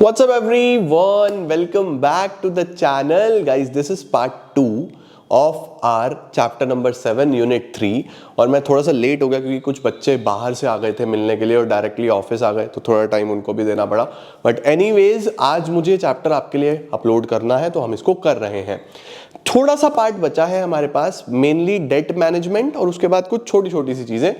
What's up everyone? Welcome back to the channel. Guys, this is part 2 of our chapter number 7 unit 3 और मैं थोड़ा सा late हो गया क्योंकि कुछ बच्चे बाहर से आ गए थे मिलने के लिए और डायरेक्टली ऑफिस आ गए तो थोड़ा टाइम उनको भी देना पड़ा। बट एनीवेज आज मुझे चैप्टर आपके लिए अपलोड करना है तो हम इसको कर रहे हैं। थोड़ा सा पार्ट बचा है हमारे पास, मेनली डेट मैनेजमेंट, और उसके बाद कुछ छोटी छोटी सी चीजें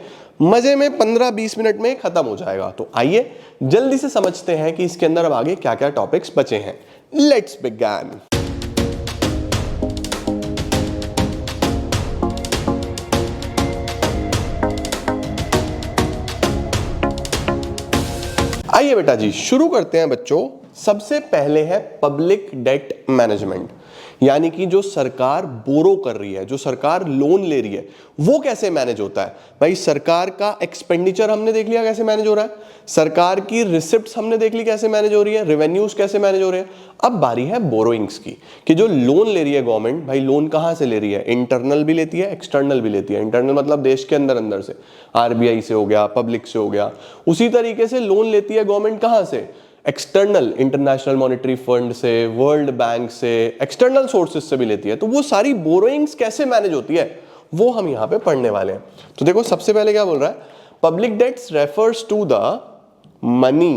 मजे में 15-20 मिनट में खत्म हो जाएगा। तो आइए जल्दी से समझते हैं कि इसके अंदर अब आगे क्या क्या टॉपिक्स बचे हैं। Let's begin. आइए बेटा जी शुरू करते हैं बच्चों। सबसे पहले है पब्लिक डेट मैनेजमेंट, यानी कि जो सरकार बोरो कर रही है, जो सरकार लोन ले रही है, वो कैसे मैनेज होता है। भाई सरकार का एक्सपेंडिचर हमने देख लिया कैसे मैनेज हो रहा है, सरकार की रिसिप्ट्स हमने देख ली कैसे मैनेज हो रही है, रेवेन्यूज कैसे मैनेज हो रहे हैं। अब बारी है बोरोइंग्स की, कि जो लोन ले रही है गवर्नमेंट, भाई लोन कहां से ले रही है, इंटरनल भी लेती है एक्सटर्नल भी लेती है। इंटरनल मतलब देश के अंदर अंदर से, आरबीआई से हो गया, पब्लिक से हो गया। उसी तरीके से लोन लेती है गवर्नमेंट कहां से, एक्सटर्नल, इंटरनेशनल मॉनेटरी फंड से, वर्ल्ड बैंक से, एक्सटर्नल सोर्सेज से भी लेती है। तो वो सारी बोरोइंग्स कैसे मैनेज होती है वो हम यहां पे पढ़ने वाले हैं। तो देखो सबसे पहले क्या बोल रहा है, public debts refers to the money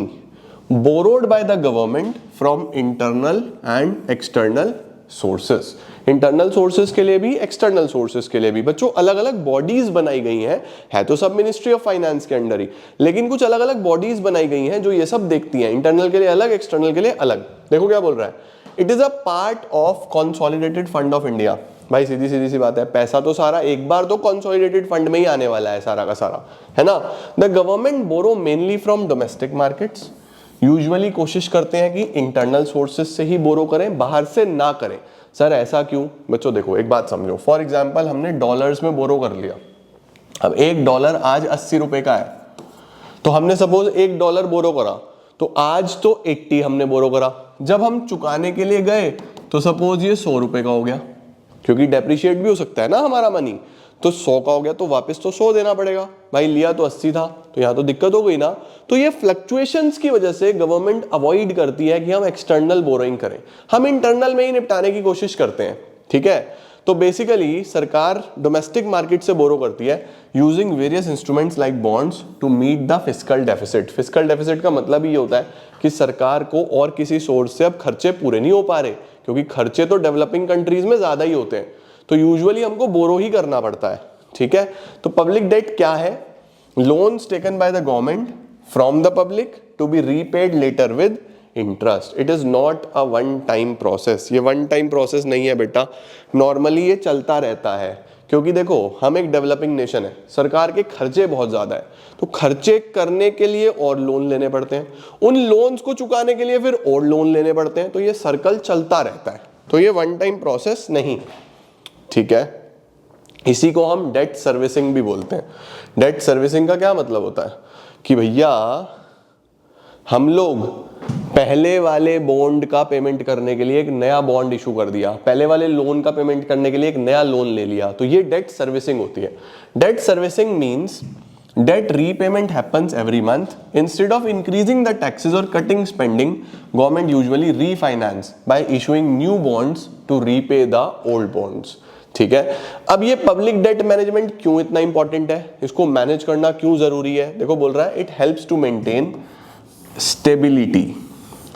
borrowed by the government from internal and external sources. Internal sources के लिए भी एक्सटर्नल सोर्सेस के लिए भी बच्चों अलग अलग बॉडीज बनाई गई हैं। है तो सब मिनिस्ट्री ऑफ फाइनेंस के अंडर ही, लेकिन कुछ अलग अलग बॉडीज बनाई गई हैं जो ये सब देखती हैं, इंटरनल के लिए अलग, एक्सटर्नल के लिए अलग। देखो क्या बोल रहा है, it is a part of consolidated fund of India. भाई सीधी सीधी सी बात है, पैसा तो सारा एक बार तो कंसोलिडेटेड फंड में ही आने वाला है सारा का सारा, है ना। The government borrow mainly from domestic markets. Usually कोशिश करते हैं कि इंटरनल सोर्सेज से ही बोरो करें, बाहर से ना करें। सर ऐसा क्यों बच्चों, देखो एक बात समझो। फॉर एग्जांपल हमने डॉलर्स में बोरो कर लिया। अब $1 आज 80 रुपए का है, तो हमने सपोज $1 बोरो करा, तो आज तो 80 हमने बोरो करा। जब हम चुकाने के लिए गए तो सपोज ये 100 रुपए का हो गया, क्योंकि डेप्रिशिएट भी हो सकता है ना हमारा मनी। तो 100 का हो गया तो वापस तो 100 देना पड़ेगा। भाई लिया तो 80 था, तो यहां तो दिक्कत हो गई ना। तो ये फ्लक्चुएशंस की वजह से गवर्नमेंट अवॉइड करती है कि हम एक्सटर्नल बोरोइंग करें, हम इंटरनल में ही निपटाने की कोशिश करते हैं। ठीक है, तो बेसिकली सरकार डोमेस्टिक मार्केट से बोरो करती है using various instruments like bonds to meet the fiscal deficit. Fiscal deficit का मतलब ये होता है कि सरकार को और किसी सोर्स से अब खर्चे पूरे नहीं हो पा रहे, क्योंकि खर्चे तो डेवलपिंग कंट्रीज में ज्यादा ही होते हैं, तो यूजुअली हमको बोरो ही करना पड़ता है। ठीक है, तो पब्लिक डेट क्या है, loans taken by the government from the public to be repaid later with interest. It is not a one time process. ये वन टाइम प्रोसेस नहीं है बेटा, नॉर्मली ये चलता रहता है। क्योंकि देखो हम एक डेवलपिंग नेशन है, सरकार के खर्चे बहुत ज्यादा है, तो खर्चे करने के लिए और लोन लेने पड़ते हैं, उन लोन्स को चुकाने के लिए फिर और लोन लेने पड़ते हैं, तो ये सर्कल चलता रहता है। तो ये वन टाइम प्रोसेस नहीं। ठीक है, इसी को हम डेट सर्विसिंग भी बोलते हैं। डेट सर्विसिंग का क्या मतलब होता है कि भैया हम लोग पहले वाले बॉन्ड का पेमेंट करने के लिए एक नया बॉन्ड इशू कर दिया, पहले वाले लोन का पेमेंट करने के लिए एक नया लोन ले लिया, तो ये डेट सर्विसिंग होती है। Debt servicing means debt repayment happens every month. Instead of increasing the taxes or cutting spending, government usually refinance by issuing new bonds to repay the old bonds. ठीक है, अब ये पब्लिक डेट मैनेजमेंट क्यों इतना important है, इसको manage करना क्यों जरूरी है। देखो बोल रहा है it helps to maintain stability.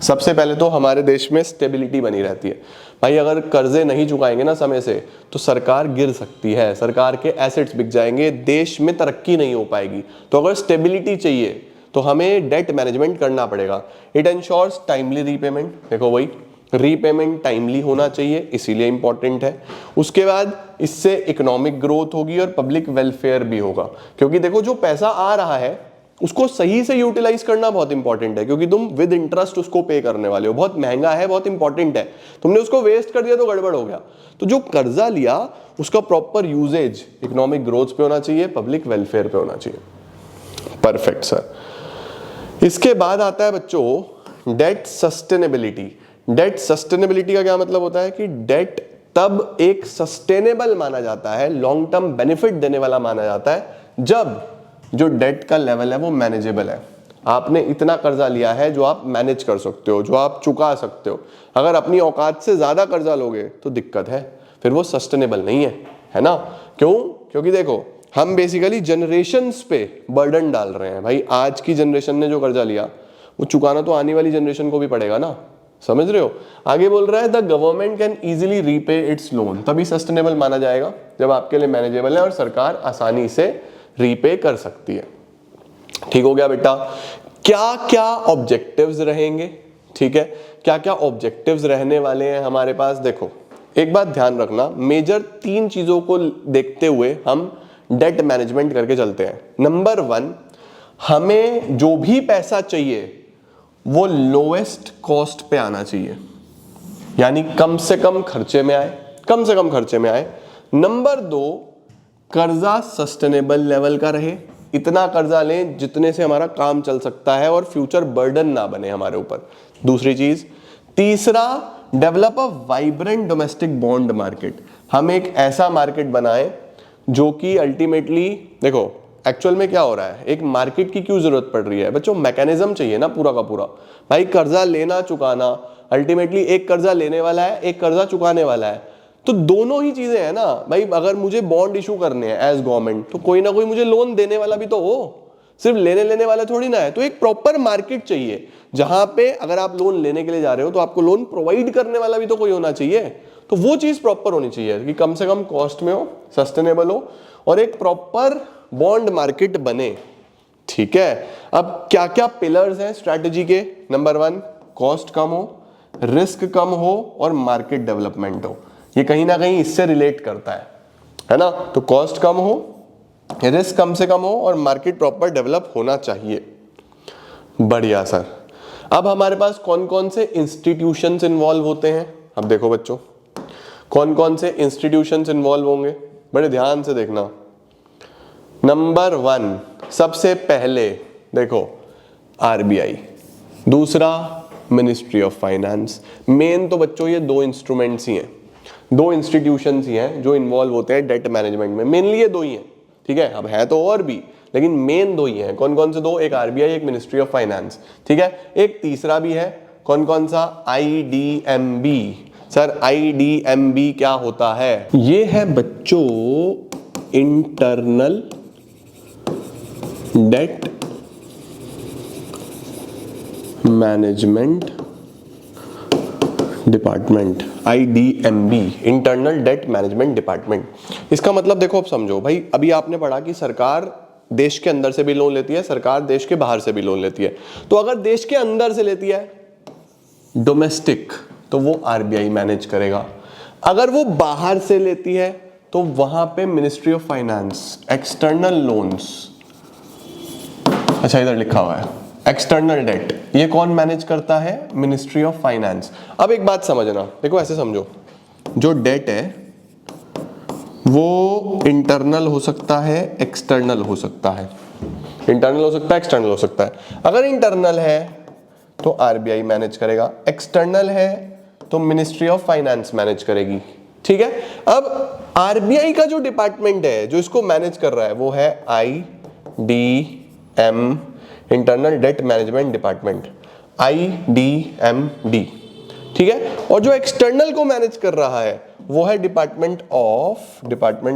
सबसे पहले तो हमारे देश में स्टेबिलिटी बनी रहती है। भाई अगर कर्जे नहीं चुकाएंगे ना समय से तो सरकार गिर सकती है, सरकार के एसेट्स बिक जाएंगे, देश में तरक्की नहीं हो पाएगी। तो अगर स्टेबिलिटी चाहिए तो हमें डेट मैनेजमेंट करना पड़ेगा। It ensures timely repayment. देखो वही रीपेमेंट टाइमली होना चाहिए, इसीलिए इंपॉर्टेंट है। उसके बाद इससे इकोनॉमिक ग्रोथ होगी और पब्लिक वेलफेयर भी होगा, क्योंकि देखो जो पैसा आ रहा है उसको सही से यूटिलाइज करना बहुत इंपॉर्टेंट है, क्योंकि तुम विद इंटरेस्ट उसको पे करने वाले हो। बहुत महंगा है, बहुत इंपॉर्टेंट है, तुमने उसको वेस्ट कर दिया तो गड़बड़ हो गया। तो जो कर्जा लिया उसका प्रॉपर यूजेज इकोनॉमिक ग्रोथ पे होना चाहिए, पब्लिक वेलफेयर पे होना चाहिए। Perfect sir. इसके बाद आता है बच्चों डेट सस्टेनेबिलिटी। डेट सस्टेनेबिलिटी का क्या मतलब होता है कि डेट तब एक सस्टेनेबल माना जाता है, लॉन्ग टर्म बेनिफिट देने वाला माना जाता है, जब जो डेट का लेवल है वो मैनेजेबल है। आपने इतना कर्जा लिया है जो आप मैनेज कर सकते हो, जो आप चुका सकते हो। अगर अपनी औकात से ज्यादा कर्जा लोगे तो दिक्कत है, फिर वो सस्टेनेबल नहीं है ना। क्यों? क्योंकि देखो हम बेसिकली जनरेशन्स पे बर्डन डाल रहे हैं। भाई आज की जनरेशन ने जो कर्जा लिया वो चुकाना तो आने वाली जनरेशन को भी पड़ेगा ना, समझ रहे हो। आगे बोल रहा है the government can easily repay it's loan, तभी सस्टेनेबल माना जाएगा जब आपके लिए मैनेजेबल है और सरकार आसानी से रीपे कर सकती है। ठीक हो गया बेटा। क्या क्या ऑब्जेक्टिव्स रहेंगे, ठीक है, क्या क्या ऑब्जेक्टिव्स रहने वाले हैं हमारे पास। देखो एक बात ध्यान रखना, मेजर 3 चीजों को देखते हुए हम डेट मैनेजमेंट करके चलते हैं। नंबर 1, हमें जो भी पैसा चाहिए वो लोएस्ट कॉस्ट पे आना चाहिए, यानी कम से कम खर्चे में आए, कम से कम खर्चे में आए। नंबर 2, कर्जा सस्टेनेबल लेवल का रहे, इतना कर्जा लें जितने से हमारा काम चल सकता है और फ्यूचर बर्डन ना बने हमारे ऊपर। दूसरी चीज। तीसरा, develop a vibrant domestic bond market, हम एक ऐसा मार्केट बनाएं जो कि अल्टीमेटली, देखो एक्चुअल में क्या हो रहा है, एक मार्केट की क्यों जरूरत पड़ रही है बच्चों, मैकेनिज्म चाहिए ना पूरा का पूरा। भाई कर्जा लेना चुकाना, अल्टीमेटली एक कर्जा लेने वाला है, एक कर्जा चुकाने वाला है, तो दोनों ही चीजें हैं ना। भाई अगर मुझे बॉन्ड इशू करने हैं एज गवर्नमेंट, तो कोई ना कोई मुझे लोन देने वाला भी तो हो, सिर्फ लेने वाला थोड़ी ना है। तो एक प्रॉपर मार्केट चाहिए जहां पे अगर आप लोन लेने के लिए जा रहे हो तो आपको लोन प्रोवाइड करने वाला भी तो कोई होना चाहिए। तो वो चीज प्रॉपर होनी चाहिए कि कम से कम कॉस्ट में हो, सस्टेनेबल हो और एक प्रॉपर बॉन्ड मार्केट बने। ठीक है, अब क्या क्या पिलर्स हैं स्ट्रैटेजी के। नंबर 1, कॉस्ट कम हो, रिस्क कम हो और मार्केट डेवलपमेंट हो। ये कहीं ना कहीं इससे रिलेट करता है ना। तो कॉस्ट कम हो, रिस्क कम से कम हो और मार्केट प्रॉपर डेवलप होना चाहिए। बढ़िया सर। अब हमारे पास कौन कौन से इंस्टीट्यूशंस इन्वॉल्व होते हैं। अब देखो बच्चों, कौन कौन से इंस्टीट्यूशंस इन्वॉल्व होंगे, बड़े ध्यान से देखना। नंबर 1, सबसे पहले देखो आरबीआई, दूसरा मिनिस्ट्री ऑफ फाइनेंस। मेन तो बच्चों ये 2 इंस्ट्रूमेंट्स ही हैं, 2 इंस्टीट्यूशंस ही हैं जो इन्वॉल्व होते हैं डेट मैनेजमेंट में। मेनली ये 2 ही हैं, ठीक है। अब है तो और भी, लेकिन मेन 2 ही हैं। कौन कौन से 2? एक आरबीआई, एक मिनिस्ट्री ऑफ फाइनेंस, ठीक है। एक तीसरा भी है, कौन कौन सा? आईडीएमबी। सर आईडीएमबी क्या होता है? ये है बच्चों internal debt management department, IDMB, internal debt management department. इसका मतलब देखो, अब समझो भाई, अभी आपने पढ़ा कि सरकार देश के अंदर से भी लोन लेती है, सरकार देश के बाहर से भी लोन लेती है। तो अगर देश के अंदर से लेती है डोमेस्टिक, तो वो आरबीआई मैनेज करेगा। अगर वो बाहर से लेती है तो वहां पे ministry of finance, external loans, अच्छा इधर लिखा हुआ है एक्सटर्नल डेट, ये कौन मैनेज करता है? Ministry of finance. अब एक बात समझना, देखो ऐसे समझो, जो डेट है वो इंटरनल हो सकता है, एक्सटर्नल हो सकता है। इंटरनल हो सकता है, एक्सटर्नल हो सकता है। अगर इंटरनल है तो आरबीआई मैनेज करेगा, एक्सटर्नल है तो मिनिस्ट्री ऑफ फाइनेंस मैनेज करेगी। ठीक है। अब आरबीआई का जो डिपार्टमेंट है जो इसको मैनेज कर रहा है वो है IDM, internal debt management department, IDMD. ठीक है। और जो एक्सटर्नल को मैनेज कर रहा है वो है डिपार्टमेंट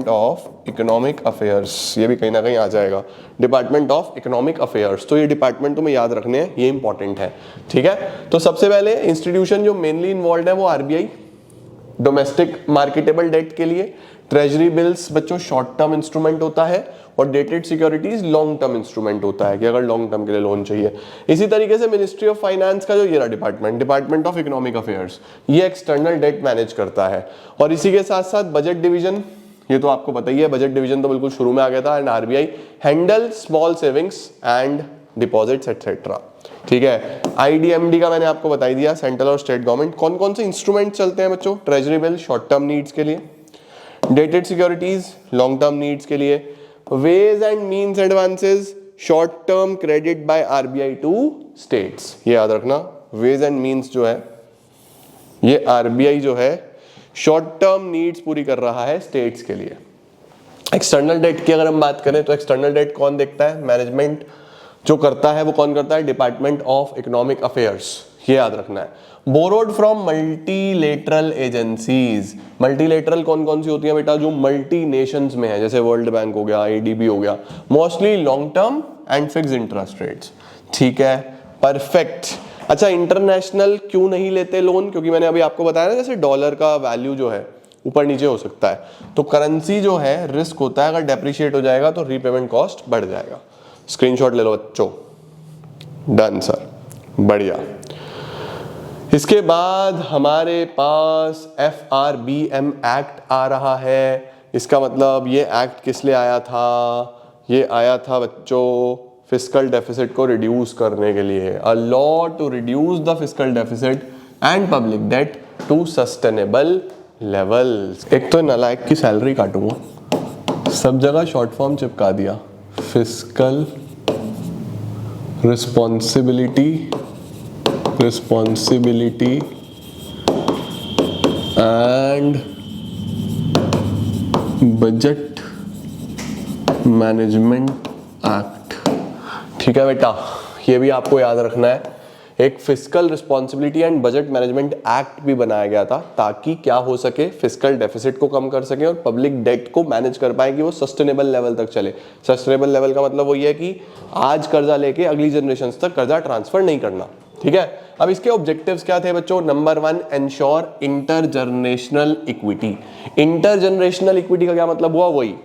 ऑफ इकोनॉमिक अफेयर्स। ये भी कहीं ना कहीं आ जाएगा, डिपार्टमेंट ऑफ इकोनॉमिक अफेयर्स। तो ये डिपार्टमेंट तुम्हें याद रखने हैं, ये इंपॉर्टेंट है। ठीक है। तो सबसे पहले इंस्टीट्यूशन जो मेनली इन्वॉल्व है वो आरबीआई, डोमेस्टिक मार्केटेबल डेट के लिए। ट्रेजरी बिल्स बच्चों शॉर्ट टर्म इंस्ट्रूमेंट होता है और dated securities long term instrument होता है कि अगर लॉन्ग टर्म के लिए लोन चाहिए। इसी तरीके से मिनिस्ट्री ऑफ फाइनेंस का जो ये रहा डिपार्टमेंट ऑफ इकोनॉमिक अफेयर्स, ये एक्सटर्नल डेट मैनेज करता है। और इसी के साथ साथ बजट डिवीजन, ये तो आपको पता ही है, बजट डिवीजन तो बिल्कुल शुरू में आ गया था। And RBI handle small savings and deposits etcetera. ठीक है। आईडीएमडी का मैंने आपको बता दिया, सेंट्रल और स्टेट गवर्नमेंट। कौन कौन से इंस्ट्रूमेंट चलते हैं बच्चों? Treasury bill short term needs के लिए, dated securities long term needs के लिए, ways and means advances short term credit by RBI to states. ये याद रखना, वेज एंड मीन्स जो है ये आरबीआई जो है शॉर्ट टर्म नीड्स पूरी कर रहा है स्टेट्स के लिए। एक्सटर्नल डेट की अगर हम बात करें तो एक्सटर्नल डेट कौन देखता है? मैनेजमेंट जो करता है वो कौन करता है? डिपार्टमेंट ऑफ इकोनॉमिक अफेयर्स, ये याद रखना है। Borrowed from multilateral agencies, multilateral कौन कौन सी होती है बेटा? जो मल्टी नेशंस में है, जैसे वर्ल्ड बैंक हो गया, एडीबी हो गया, mostly long term and fix interest rates. ठीक है, परफेक्ट। अच्छा, इंटरनेशनल क्यों नहीं लेते लोन? क्योंकि मैंने अभी आपको बताया ना, जैसे डॉलर का वैल्यू जो है ऊपर नीचे हो सकता है, तो करेंसी जो है रिस्क होता है, अगर डेप्रिशिएट हो जाएगा तो रीपेमेंट कॉस्ट बढ़ जाएगा। स्क्रीनशॉट ले लो बच्चों। डन सर, बढ़िया। इसके बाद हमारे पास FRBM एक्ट आ रहा है। इसका मतलब ये एक्ट किस लिए आया था? ये आया था बच्चों फिस्कल डेफिसिट को रिड्यूस करने के लिए। A law to reduce the fiscal deficit and public debt to sustainable levels. एक तो नालायक की सैलरी काटूंगा, सब जगह शॉर्ट फॉर्म चिपका दिया। Fiscal responsibility and budget management act. ठीक है बेटा, ये भी आपको याद रखना है। एक fiscal responsibility and budget management act भी बनाया गया था ताकि क्या हो सके, फिस्कल डेफिसिट को कम कर सके और पब्लिक डेट को मैनेज कर पाए कि वो सस्टेनेबल लेवल तक चले। सस्टेनेबल लेवल का मतलब वो ये है कि आज कर्जा लेके अगली जनरेशन तक कर्जा ट्रांसफर नहीं करना। ठीक है, अब इसके ऑब्जेक्टिव्स क्या थे बच्चों? Number 1, ensure intergenerational equity. Intergenerational equity का क्या मतलब हुआ? वही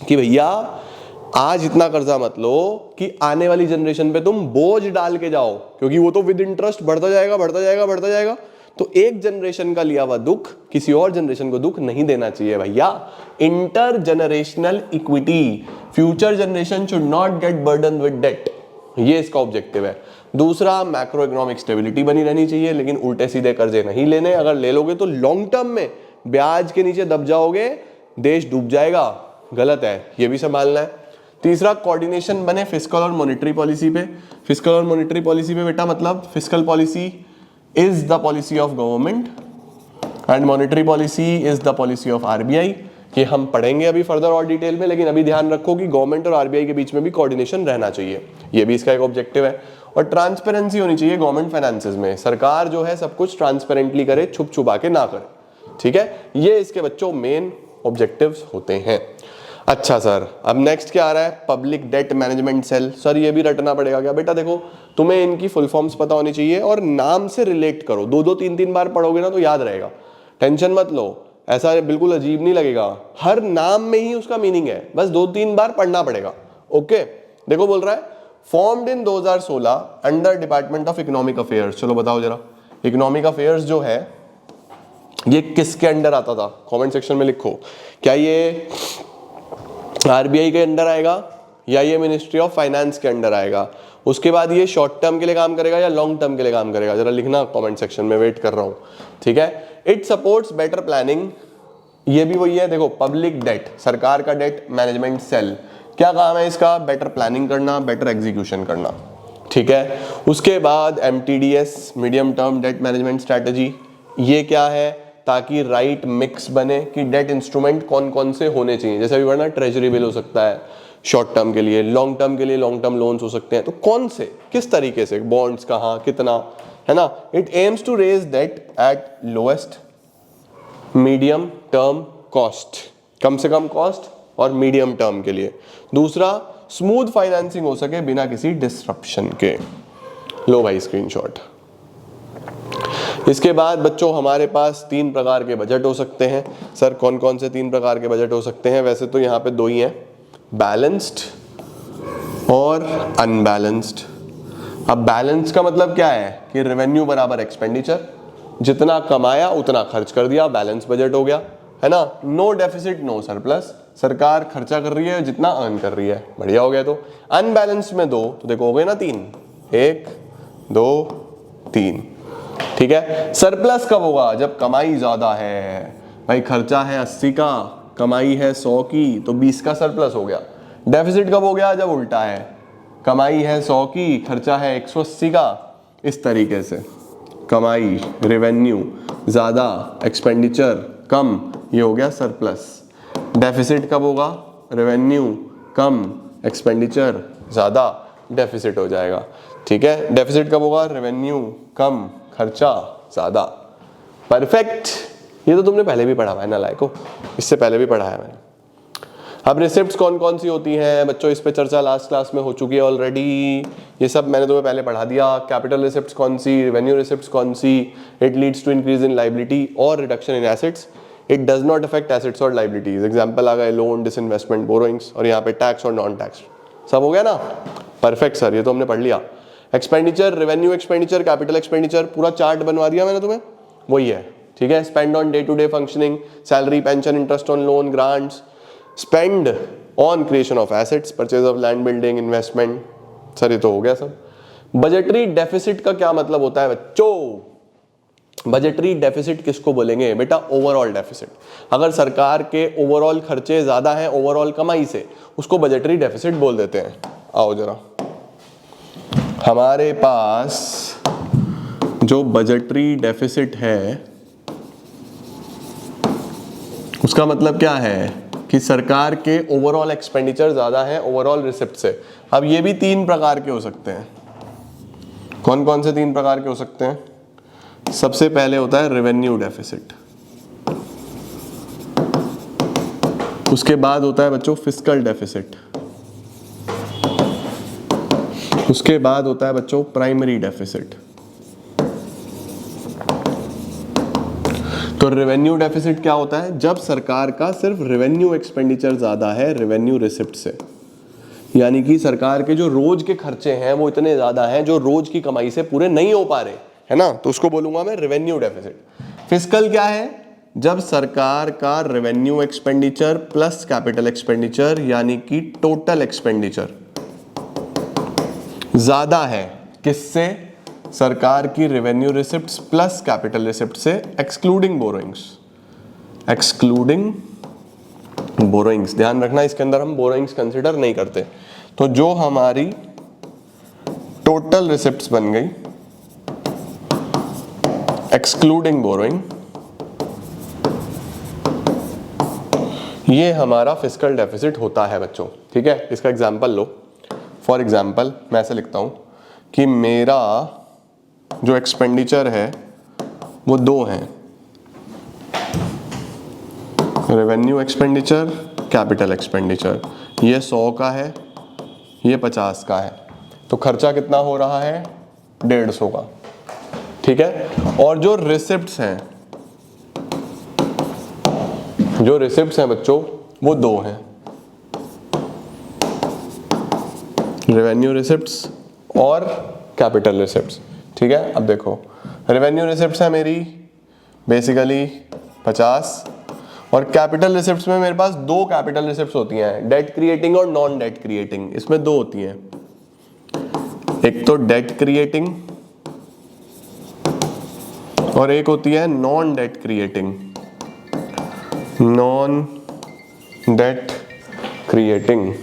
कि भैया आज इतना कर्जा मत लो कि आने वाली जनरेशन पे तुम बोझ डाल के जाओ, क्योंकि वो तो विद इंटरेस्ट बढ़ता जाएगा बढ़ता जाएगा बढ़ता जाएगा। तो एक जनरेशन का लिया हुआ दुख किसी और जनरेशन को दुख नहीं देना चाहिए भैया। Intergenerational equity, future generation should not get burden with debt, ये इसका ऑब्जेक्टिव है। दूसरा, मैक्रो इकोनॉमिक स्टेबिलिटी बनी रहनी चाहिए, लेकिन उल्टे सीधे कर्जे नहीं लेने। अगर ले लोगे तो लॉन्ग टर्म में ब्याज के नीचे दब जाओगे, देश डूब जाएगा, गलत है, ये भी संभालना है। तीसरा, कोऑर्डिनेशन बने फिस्कल और मॉनेटरी पॉलिसी पे। फिस्कल और मॉनेटरी पॉलिसी पे बेटा मतलब fiscal policy is the policy of government and monetary policy is the policy of RBI. ये हम पढ़ेंगे अभी फर्दर और डिटेल में, लेकिन अभी ध्यान रखो कि गवर्नमेंट और आरबीआई के बीच में भी कोऑर्डिनेशन रहना चाहिए, ये भी इसका एक ऑब्जेक्टिव है। और ट्रांसपेरेंसी होनी चाहिए गवर्नमेंट फाइनेंसेस में, सरकार जो है सब कुछ ट्रांसपेरेंटली करे, छुप छुपा के ना करे। ठीक है, ये इसके बच्चों मेन ऑब्जेक्टिव्स होते हैं। अच्छा सर, अब नेक्स्ट क्या आ रहा है? Public debt management cell. Sir ये भी रटना पड़ेगा क्या? बेटा देखो, तुम्हें इनकी फुल फॉर्म्स पता होनी चाहिए और नाम से रिलेट करो। 2-2 3-3 बार पढ़ोगे ना तो याद रहेगा, टेंशन मत लो, ऐसा बिल्कुल अजीब नहीं लगेगा। हर नाम में ही उसका मीनिंग है, बस 2-3 बार पढ़ना पड़ेगा। ओके, देखो बोल रहा है formed in 2016 under department of economic affairs. चलो बताओ जरा, इकोनॉमिक अफेयर्स जो है ये किसके अंडर आता था? कमेंट सेक्शन में लिखो। क्या ये आरबीआई के अंडर आएगा या ये मिनिस्ट्री ऑफ फाइनेंस के अंडर आएगा? उसके बाद ये शॉर्ट टर्म के लिए काम करेगा या लॉन्ग टर्म के लिए काम करेगा? जरा लिखना कमेंट सेक्शन में, वेट कर रहा हूं। ठीक है, इट सपोर्ट्स बेटर प्लानिंग, ये भी वही है। देखो, पब्लिक डेट, सरकार का डेट मैनेजमेंट सेल, क्या काम है इसका? बेटर प्लानिंग करना, बेटर एग्जीक्यूशन करना। ठीक है, उसके बाद MTDS, medium term debt management strategy, ये क्या है? ताकि राइट मिक्स बने कि डेट इंस्ट्रूमेंट कौन कौन से होने चाहिए। जैसे अभी बढ़ना, ट्रेजरी बिल हो सकता है शॉर्ट टर्म के लिए, लॉन्ग टर्म के लिए लॉन्ग टर्म लोन्स हो सकते हैं, तो कौन से, किस तरीके से, बॉन्ड्स कहाँ, कितना, है ना। It aims to raise debt at lowest medium term cost, कम से कम कॉस्ट और मीडियम टर्म के लिए। दूसरा, स्मूथ फाइनेंसिंग हो सके बिना किसी डिस्ट्रप्शन के। लो भाई स्क्रीनशॉट। इसके बाद बच्चों हमारे पास 3 प्रकार के बजट हो सकते हैं। सर कौन कौन से 3 प्रकार के बजट हो सकते हैं? वैसे तो यहाँ पे 2 ही हैं, बैलेंस्ड और अनबैलेंस्ड। अब बैलेंस का मतलब क्या है कि रेवेन्यू बराबर एक्सपेंडिचर, जितना कमाया उतना खर्च कर दिया, बैलेंस बजट हो गया, है ना। नो डेफिसिट नो सरप्लस, सरकार खर्चा कर रही है जितना अर्न कर रही है, बढ़िया हो गया। तो अनबैलेंस्ड में 2, तो देखो हो गए ना 3, 1 2 3। ठीक है, सरप्लस कब होगा? जब कमाई ज्यादा है। भाई खर्चा है 80 का, कमाई है 100 की, तो 20 का सरप्लस हो गया। डेफिसिट कब हो गया? जब उल्टा है, कमाई है 100 की, खर्चा है 180 का, इस तरीके से कमाई रेवेन्यू ज्यादा, एक्सपेंडिचर कम, ये हो गया सरप्लस। डेफिसिट कब होगा? रेवेन्यू कम, एक्सपेंडिचर ज्यादा, डेफिसिट हो जाएगा। ठीक है, डेफिसिट कब होगा? रेवेन्यू कम, खर्चा ज्यादा। परफेक्ट, ये तो तुमने पहले भी पढ़ा हुआ है ना लायको, इससे पहले भी पढ़ा है मैंने। अब रिसिप्ट्स कौन कौन सी होती हैं बच्चों, इस पे चर्चा लास्ट क्लास में हो चुकी है ऑलरेडी, ये सब मैंने तुम्हें पहले पढ़ा दिया। कैपिटल रिसिप्ट्स कौन सी, रेवेन्यू रिसिप्ट्स कौन सी। It leads to increase in liability और reduction in assets, it does not affect assets और लाइबिलिटीज। एग्जाम्पल आ गए लोन, डिसइन्वेस्टमेंट, बोरोइंग्स, और यहाँ पे टैक्स और नॉन टैक्स। सब हो गया ना? परफेक्ट सर, ये तो हमने पढ़ लिया। Expenditure, revenue expenditure, capital expenditure, पूरा चार्ट बनवा दिया मैंने तुम्हें, वही है। ठीक है, spend on day to day functioning, salary, pension, interest on loan, grants, spend on creation of assets, purchase of land, building, investment. Sir ये तो हो गया सब। बजटरी डेफिसिट का क्या मतलब होता है बच्चों? बजटरी डेफिसिट किसको बोलेंगे बेटा? Overall deficit. अगर सरकार के ओवरऑल खर्चे ज्यादा हैं ओवरऑल कमाई से, उसको बजटरी डेफिसिट बोल देते हैं। आओ जरा, हमारे पास जो बजटरी डेफिसिट है उसका मतलब क्या है कि सरकार के ओवरऑल एक्सपेंडिचर ज्यादा है ओवरऑल रिसिप्ट से। अब ये भी तीन प्रकार के हो सकते हैं। कौन कौन से तीन प्रकार के हो सकते हैं? सबसे पहले होता है रेवेन्यू डेफिसिट, उसके बाद होता है बच्चों फिस्कल डेफिसिट, उसके बाद होता है बच्चों प्राइमरी डेफिसिट। तो रेवेन्यू डेफिसिट क्या होता है? जब सरकार का सिर्फ रेवेन्यू एक्सपेंडिचर ज्यादा है रेवेन्यू रिसिप्ट से, यानी कि सरकार के जो रोज के खर्चे हैं वो इतने ज्यादा हैं जो रोज की कमाई से पूरे नहीं हो पा रहे, है ना, तो उसको बोलूंगा मैं रेवेन्यू डेफिसिट। फिस्कल क्या है? जब सरकार का revenue expenditure plus capital expenditure यानी कि टोटल एक्सपेंडिचर ज्यादा है, किससे? सरकार की revenue receipts plus capital receipt से, एक्सक्लूडिंग बोरोइंग्स। एक्सक्लूडिंग बोरोइंग्स, ध्यान रखना इसके अंदर हम बोरोइंग्स कंसिडर नहीं करते। तो जो हमारी टोटल रिसिप्ट्स बन गई एक्सक्लूडिंग बोरोइंग, ये हमारा फिस्कल डेफिसिट होता है बच्चों। ठीक है, इसका एग्जांपल लो। फॉर एग्जांपल मैं ऐसे लिखता हूं कि मेरा जो एक्सपेंडिचर है वो दो हैं, रेवेन्यू एक्सपेंडिचर, कैपिटल एक्सपेंडिचर। ये 100 का है, ये 50 का है, तो खर्चा कितना हो रहा है? 150 का। ठीक है, और जो रिसिप्ट्स हैं, जो रिसिप्ट्स हैं बच्चों वो दो हैं, रेवेन्यू रिसिप्ट्स और कैपिटल रिसिप्ट्स। ठीक है, अब देखो रेवेन्यू रिसिप्ट्स है मेरी बेसिकली 50 और कैपिटल रिसिप्ट्स में मेरे पास दो कैपिटल रिसिप्ट्स होती हैं, डेट क्रिएटिंग और नॉन डेट क्रिएटिंग। इसमें दो होती हैं, एक तो डेट क्रिएटिंग और एक होती है non debt creating. Non debt creating,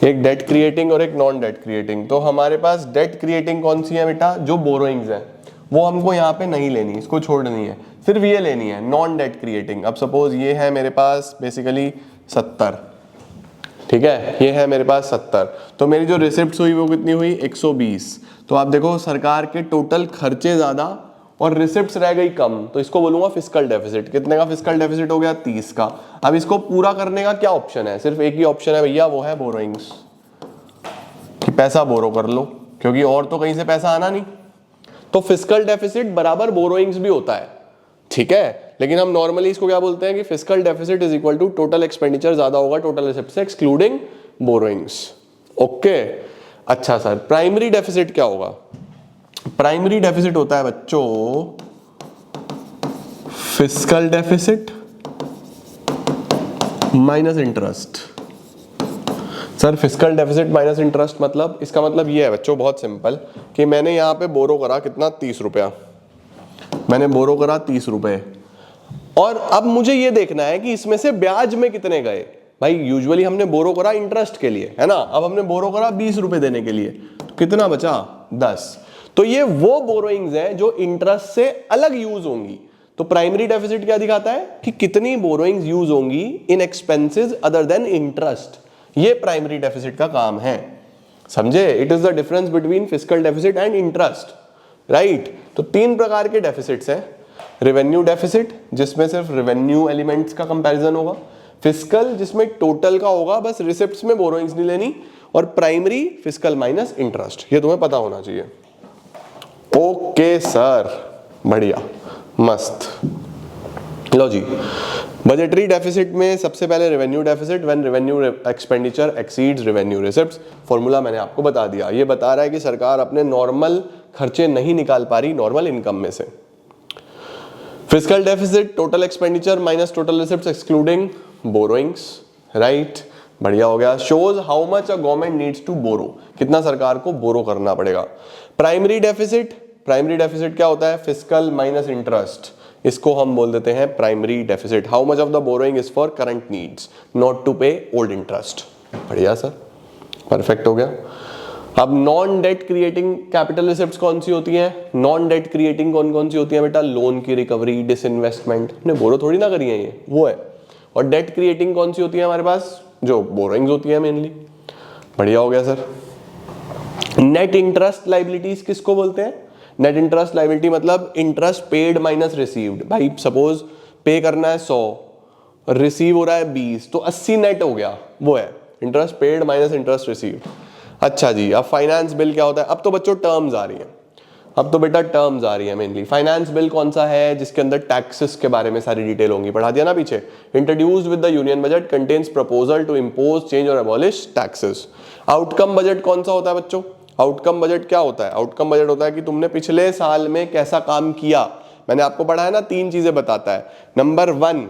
एक डेट क्रिएटिंग और एक नॉन डेट क्रिएटिंग। तो हमारे पास डेट क्रिएटिंग कौन सी है बेटा? जो बोरोइंग्स है वो हमको यहाँ पे नहीं लेनी, इसको छोड़नी है, सिर्फ ये लेनी है नॉन डेट क्रिएटिंग। अब सपोज ये है मेरे पास बेसिकली 70, ठीक है, ये है मेरे पास 70, तो मेरी जो रिसिप्ट्स हुई वो कितनी हुई? 120। तो आप देखो सरकार के टोटल खर्चे ज्यादा और रिसिप्ट्स रह गई कम, तो इसको बोलूंगा फिस्कल डेफिसिट। कितने का फिस्कल डेफिसिट हो गया? 30 का। अब इसको पूरा करने का क्या ऑप्शन है? सिर्फ एक ही ऑप्शन है भैया, वो है बोरोइंग्स, कि पैसा बोरो कर लो, क्योंकि और तो कहीं से पैसा आना नहीं। तो फिस्कल डेफिसिट बराबर बोरोइंग्स भी होता है, ठीक है, लेकिन हम नॉर्मली इसको क्या बोलते हैं कि fiscal deficit is equal to total expenditure ज्यादा होगा टोटल रिसिप्ट से एक्सक्लूडिंग बोरोइंग्स। ओके, अच्छा सर प्राइमरी डेफिसिट क्या होगा? प्राइमरी डेफिसिट होता है बच्चों fiscal deficit minus interest. Sir fiscal deficit minus interest मतलब? इसका मतलब ये है बच्चों बहुत सिंपल, कि मैंने यहां पे बोरो करा कितना? 30 रुपया, मैंने बोरो करा 30 रुपए, और अब मुझे ये देखना है कि इसमें से ब्याज में कितने गए। भाई यूजुअली हमने बोरो करा इंटरेस्ट के लिए, है ना, अब हमने बोरो करा 20 रुपए देने के लिए, तो कितना बचा? 10। तो ये वो बोरोइंग्स हैं जो इंटरेस्ट से अलग यूज होंगी। तो प्राइमरी डेफिसिट क्या दिखाता है कि कितनी बोरोइंग्स यूज होंगी इन एक्सपेंसेस अदर देन इंटरेस्ट, ये प्राइमरी डेफिसिट का काम है, समझे? It is the difference between fiscal deficit and interest, right? तो 3 प्रकार के डेफिसिट्स हैं। रेवेन्यू डेफिसिट जिसमें सिर्फ रेवेन्यू एलिमेंट्स का कंपैरिजन होगा, फिस्कल जिसमें टोटल का होगा, बस रिसिप्ट्स में बोरोइंग्स नहीं लेनी, और प्राइमरी फिस्कल माइनस इंटरेस्ट। ये तुम्हें पता होना चाहिए। ओके सर, बढ़िया, मस्त। लो जी, बजटरी डेफिसिट में सबसे पहले revenue deficit, when revenue expenditure exceeds revenue receipts. Formula मैंने आपको बता दिया, ये बता रहा है कि सरकार अपने नॉर्मल खर्चे नहीं निकाल पा रही नॉर्मल इनकम में से। Fiscal deficit, total expenditure minus total receipts excluding borrowings, right? बढ़िया हो गया। Shows how much a government needs to borrow, कितना सरकार को बोरो करना पड़ेगा। प्राइमरी डेफिसिट, प्राइमरी डेफिसिट क्या होता है? फिस्कल माइनस इंटरेस्ट, इसको हम बोल देते हैं primary deficit. How much of the borrowing is for current needs, not to pay old interest. बढ़िया सर, परफेक्ट हो गया। अब non debt creating capital receipts कौन सी होती हैं? नॉन डेट क्रिएटिंग कौन कौन सी होती है बेटा? लोन की रिकवरी, डिसइन्वेस्टमेंट, हमने बोरो थोड़ी ना करी है, ये वो है। और डेट क्रिएटिंग कौन सी होती है हमारे पास? जो बोरोइंग्स होती है मेनली। बढ़िया हो गया सर। नेट इंटरेस्ट लाइबिलिटीज किसको बोलते हैं? नेट इंटरेस्ट लाइबिलिटी मतलब इंटरेस्ट पेड माइनस रिसीव्ड। भाई सपोज पे करना है 100, रिसीव हो रहा है 20, तो 80 नेट हो गया, वो है interest paid minus interest received. अच्छा जी, अब फाइनेंस बिल क्या होता है? अब तो बच्चों टर्म्स आ रही है, अब तो बेटा टर्म्स आ रही है मेनली। फाइनेंस बिल कौन सा है? जिसके अंदर टैक्सेस के बारे में सारी डिटेल होंगी, पढ़ा दिया ना पीछे। Introduced with the union budget, contains proposal to impose, change और अबॉलिश टैक्सेस। आउटकम बजट कौन सा होता है बच्चों? आउटकम बजट क्या होता है? आउटकम बजट होता है कि तुमने पिछले साल में कैसा काम किया। मैंने आपको पढ़ा है ना, 3 चीजें बताता है। नंबर 1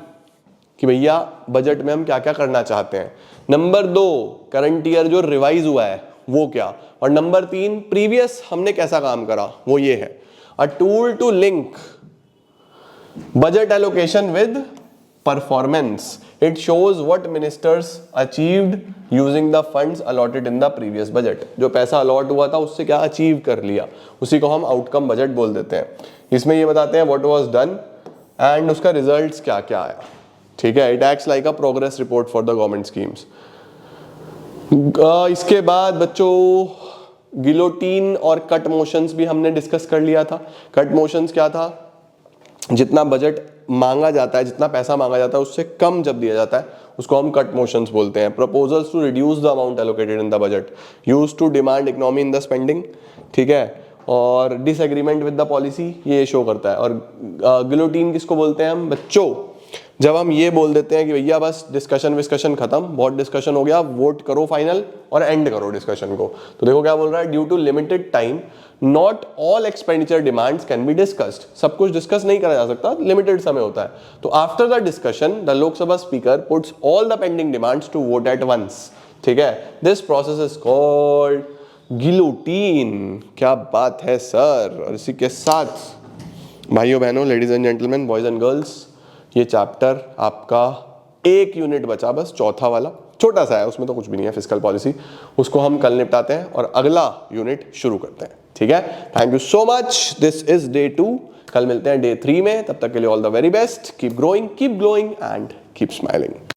कि भैया बजट में हम क्या क्या करना चाहते हैं। नंबर 2 करंट ईयर जो रिवाइज हुआ है वो क्या, और नंबर 3 प्रीवियस हमने कैसा काम करा, वो ये है। A tool to link budget allocation with performance, it shows what ministers achieved using the funds allotted in the previous budget. जो पैसा अलॉट हुआ था उससे क्या अचीव कर लिया, उसी को हम आउटकम बजट बोल देते हैं। इसमें ये बताते हैं व्हाट वाज डन एंड उसका रिजल्ट्स क्या क्या आया, ठीक है। It acts like a progress report for the government schemes. इसके बाद बच्चों गिलोटीन और कट मोशंस भी हमने डिस्कस कर लिया था। कट मोशंस क्या था? जितना बजट मांगा जाता है, जितना पैसा मांगा जाता है उससे कम जब दिया जाता है उसको हम कट मोशंस बोलते हैं। Proposals to reduce the amount allocated in the budget, used to demand economy in the spending, ठीक है। और डिसएग्रीमेंट विद द पॉलिसी, ये शो करता है। और गिलोटीन किसको बोलते हैं हम बच्चों? जब हम ये बोल देते हैं कि भैया बस डिस्कशन विस्कशन खत्म, बहुत डिस्कशन हो गया, वोट करो फाइनल और एंड करो डिस्कशन को। तो देखो क्या बोल रहा है, due to limited time not all expenditure demands can be discussed. सब कुछ डिस्कस नहीं करा जा सकता, लिमिटेड समय होता है। तो after the discussion the Lok Sabha speaker puts all the pending demands to vote at once, ठीक है। This process is called guillotine. क्या बात है सर। और इसी के साथ भाइयों बहनों, ladies and gentleman, boys and girls, ये चैप्टर आपका 1 यूनिट बचा बस, चौथा वाला, छोटा सा है, उसमें तो कुछ भी नहीं है, फिस्कल पॉलिसी। उसको हम कल निपटाते हैं और अगला यूनिट शुरू करते हैं, ठीक है। Thank you so much. This is day 2। कल मिलते हैं डे 3 में। तब तक के लिए all the very best. Keep growing, keep glowing and keep smiling.